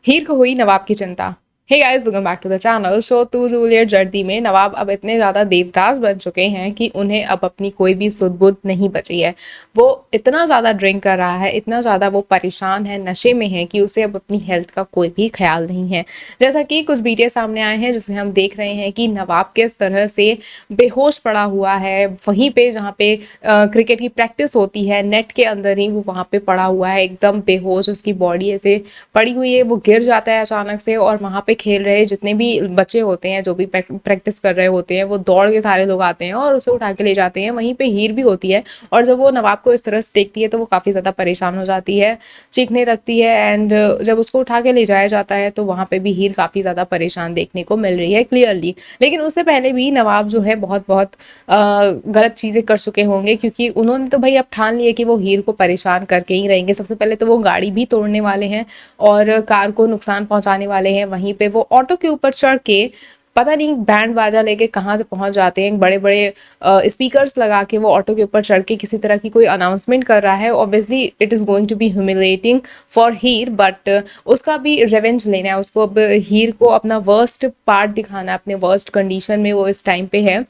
हीर को हुई नवाब की चिंता। Hey guys, welcome back to the channel. So to Juliet जर्दी में नवाब अब इतने ज़्यादा देवदास बन चुके हैं कि उन्हें अब अपनी कोई भी सुध बुध नहीं बची है। वो इतना ज़्यादा ड्रिंक कर रहा है, इतना ज़्यादा वो परेशान है, नशे में है कि उसे अब अपनी हेल्थ का कोई भी ख्याल नहीं है। जैसा कि कुछ वीडियो सामने आए हैं जिसमें हम देख रहे हैं कि नवाब किस तरह से बेहोश पड़ा हुआ है, वहीं पे जहाँ पे क्रिकेट की प्रैक्टिस होती है नेट के अंदर ही वो वहाँ पे पड़ा हुआ है, एकदम बेहोश। उसकी बॉडी ऐसे पड़ी हुई है, वो गिर जाता है अचानक से, और वहाँ पे खेल रहे जितने भी बच्चे होते हैं जो भी प्रैक्टिस कर रहे होते हैं वो दौड़ के सारे लोग आते हैं और उसे उठा के ले जाते हैं। वहीं पे हीर भी होती है, और जब वो नवाब को इस तरह से देखती है तो वो काफ़ी ज़्यादा परेशान हो जाती है, चीखने लगती है। एंड जब उसको उठा के ले जाया जाता है तो वहाँ पे भी हीर काफ़ी ज़्यादा परेशान देखने को मिल रही है क्लियरली। लेकिन उससे पहले भी नवाब जो है बहुत बहुत गलत चीज़ें कर चुके होंगे, क्योंकि उन्होंने तो भाई अब ठान लिया कि वो हीर को परेशान करके ही रहेंगे। सबसे पहले तो वो गाड़ी भी तोड़ने वाले हैं और कार को नुकसान पहुंचाने वाले हैं। वहीं पे वो ऑटो के ऊपर चढ़ के पता नहीं बैंड बाजा लेके कहाँ से पहुंच जाते हैं, बड़े बड़े स्पीकर्स लगा के वो ऑटो के ऊपर चढ़ के किसी तरह की कोई अनाउंसमेंट कर रहा है। Obviously it is going to be humiliating for Heer, but उसका भी रिवेंज लेना है उसको। अब हीर को अपना वर्स्ट पार्ट दिखाना है, अपने वर्स्ट कंडीशन में वो इस टाइम पे है।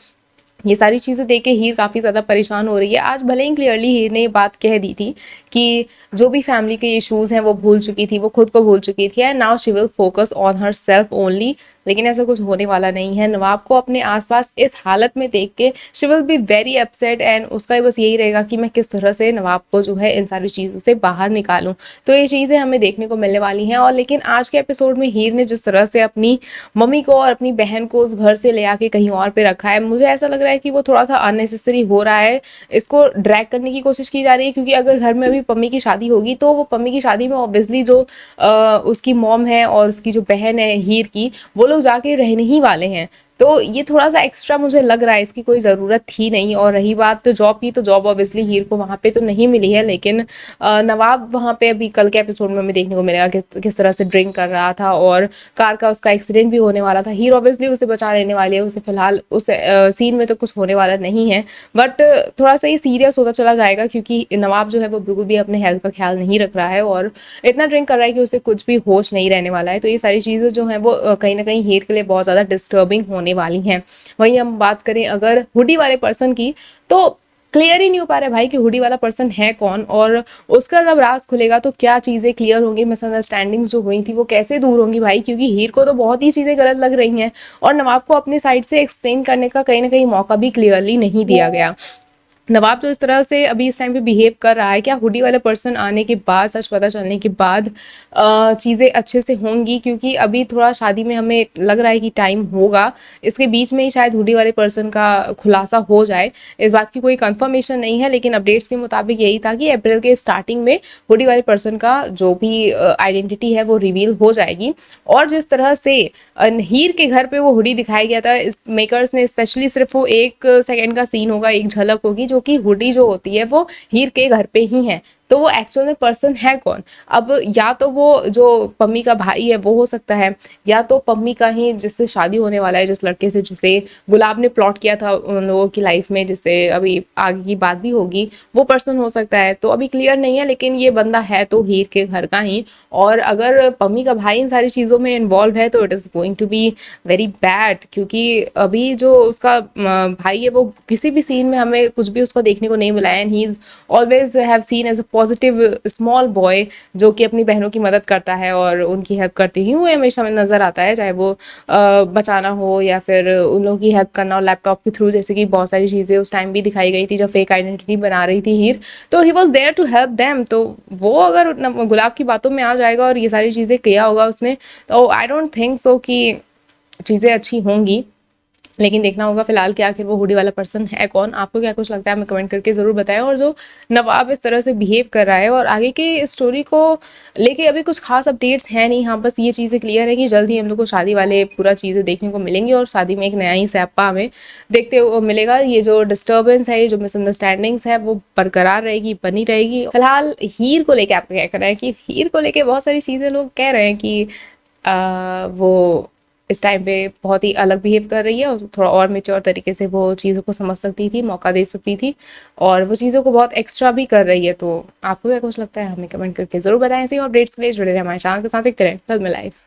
ये सारी चीज़ें देख के हीर काफ़ी ज़्यादा परेशान हो रही है। आज भले ही क्लियरली हीर ने ये बात कह दी थी कि जो भी फैमिली के इश्यूज़ हैं वो भूल चुकी थी, वो खुद को भूल चुकी थी, and now she will focus on her self only. लेकिन ऐसा कुछ होने वाला नहीं है। नवाब को अपने आसपास इस हालत में देख के she will be very upset, and उसका बस यही रहेगा कि मैं किस तरह से नवाब को जो है इन सारी चीज़ों से बाहर निकालूं। तो ये चीज़ें हमें देखने को मिलने वाली हैं। और लेकिन आज के एपिसोड में हीर ने जिस तरह से अपनी मम्मी को और अपनी बहन को उस घर से ले आके कहीं और पे रखा है, मुझे ऐसा लग रहा है कि वो थोड़ा सा अननेसेसरी हो रहा है। इसको ड्रैग करने की कोशिश की जा रही है, क्योंकि अगर घर में अभी पम्मी की शादी होगी तो वो पम्मी की शादी में ऑब्वियसली जो उसकी मॉम है और उसकी जो बहन है हीर की, वो लोग जाके रहने ही वाले हैं। तो ये थोड़ा सा एक्स्ट्रा मुझे लग रहा है, इसकी कोई ज़रूरत थी नहीं। और रही बात जॉब की, तो जॉब ऑब्वियसली हीर को वहाँ पे तो नहीं मिली है, लेकिन नवाब वहाँ पे अभी कल के एपिसोड में हमें देखने को मिलेगा कि किस तरह से ड्रिंक कर रहा था और कार का उसका एक्सीडेंट भी होने वाला था। हीर ऑब्वियसली उसे बचा लेने वाली है, उसे फिलहाल उस सीन में तो कुछ होने वाला नहीं है, बट थोड़ा सा ही सीरियस होता चला जाएगा, क्योंकि नवाब जो है वो बिल्कुल भी अपने हेल्थ का ख्याल नहीं रख रहा है और इतना ड्रिंक कर रहा है कि उसे कुछ भी होश नहीं रहने वाला है। तो ये सारी चीज़ें जो हैं वो कहीं ना कहीं हीर के लिए बहुत ज़्यादा डिस्टर्बिंग होने वाली हैं। वहीं हम बात करें अगर हुडी वाले पर्सन की, तो क्लियर ही नहीं हो पा रहा है भाई कि हुडी वाला पर्सन है कौन, और उसका जब राज खुलेगा तो क्या चीज़ें क्लियर होंगी, मिसअंडरस्टैंडिंग्स जो हुई थी वो कैसे दूर होंगी भाई, क्योंकि हीर को तो बहुत ही चीज़ें गलत लग रही हैं और नवाब को अपनी साइड से एक्सप्लेन करने का कहीं ना कहीं मौका भी क्लियरली नहीं दिया गया। नवाब जो इस तरह से अभी इस टाइम पे बिहेव कर रहा है, क्या हुडी वाले पर्सन आने के बाद, सच पता चलने के बाद चीज़ें अच्छे से होंगी, क्योंकि अभी थोड़ा शादी में हमें लग रहा है कि टाइम होगा, इसके बीच में ही शायद हुडी वाले पर्सन का खुलासा हो जाए। इस बात की कोई कंफर्मेशन नहीं है, लेकिन अपडेट्स के मुताबिक यही था कि अप्रैल के स्टार्टिंग में हुडी वाले पर्सन का जो भी आइडेंटिटी है वो रिवील हो जाएगी। और जिस तरह से हीर के घर पे वो हुडी दिखाया गया था इस मेकर्स ने, स्पेशली सिर्फ वो 1 सेकेंड का सीन होगा, एक झलक होगी, जो कि हुडी जो होती है वो हीर के घर पे ही है। तो वो एक्चुअल में पर्सन है कौन? अब या तो वो जो पम्मी का भाई है वो हो सकता है, या तो पम्मी का ही जिससे शादी होने वाला है, जिस लड़के से जिसे गुलाब ने प्लॉट किया था उन लोगों की लाइफ में, जिससे अभी आगे की बात भी होगी, वो पर्सन हो सकता है। तो अभी क्लियर नहीं है, लेकिन ये बंदा है तो हीर के घर का ही। और अगर पम्मी का भाई इन सारी चीज़ों में इन्वॉल्व है तो it is going to be very bad, क्योंकि अभी जो उसका भाई है वो किसी भी सीन में हमें कुछ भी उसको देखने को नहीं मिला है। And he is always have seen as a positive small boy, जो कि अपनी बहनों की मदद करता है और उनकी हेल्प करते ही हुए हमेशा में नज़र आता है, चाहे वो बचाना हो या फिर उन लोगों की हेल्प करना हो लैपटॉप के थ्रू, जैसे कि बहुत सारी चीज़ें उस टाइम भी दिखाई गई थी जब फेक आइडेंटिटी बना रही थी हीर, तो he was there to help them. तो वो अगर गुलाब की बातों में आ जाएगा और ये सारी चीज़ें किया होगा उसने, तो आई डोंट थिंक सो कि चीज़ें अच्छी होंगी। लेकिन देखना होगा फिलहाल कि आखिर वो हुडी वाला पर्सन है कौन। आपको क्या कुछ लगता है हमें कमेंट करके ज़रूर बताएं। और जो नवाब इस तरह से बिहेव कर रहा है और आगे की स्टोरी को लेके अभी कुछ खास अपडेट्स हैं नहीं। हाँ, बस ये चीज़ें क्लियर है कि जल्द ही हम लोग को शादी वाले पूरा चीज़ें देखने को मिलेंगी और शादी में एक नया ही सैप्पा हमें देखते हुए मिलेगा। ये जो डिस्टर्बेंस है, ये जो मिसअंडरस्टैंडिंग्स है, वो बरकरार रहेगी, बनी रहेगी। फिलहाल हीर को लेके आपका क्या कहना है? कि हीर को लेके बहुत सारी चीज़ें लोग कह रहे हैं कि वो इस टाइम पे बहुत ही अलग बिहेव कर रही है और थोड़ा और मेच्योर तरीके से वो चीज़ों को समझ सकती थी, मौका दे सकती थी और वो चीज़ों को बहुत एक्स्ट्रा भी कर रही है। तो आपको क्या कुछ लगता है हमें कमेंट करके ज़रूर बताएं। ऐसे ही अपडेट्स के लिए जुड़े रहे हमारे चैनल के साथ। देखते रहें फिल्मी लाइफ।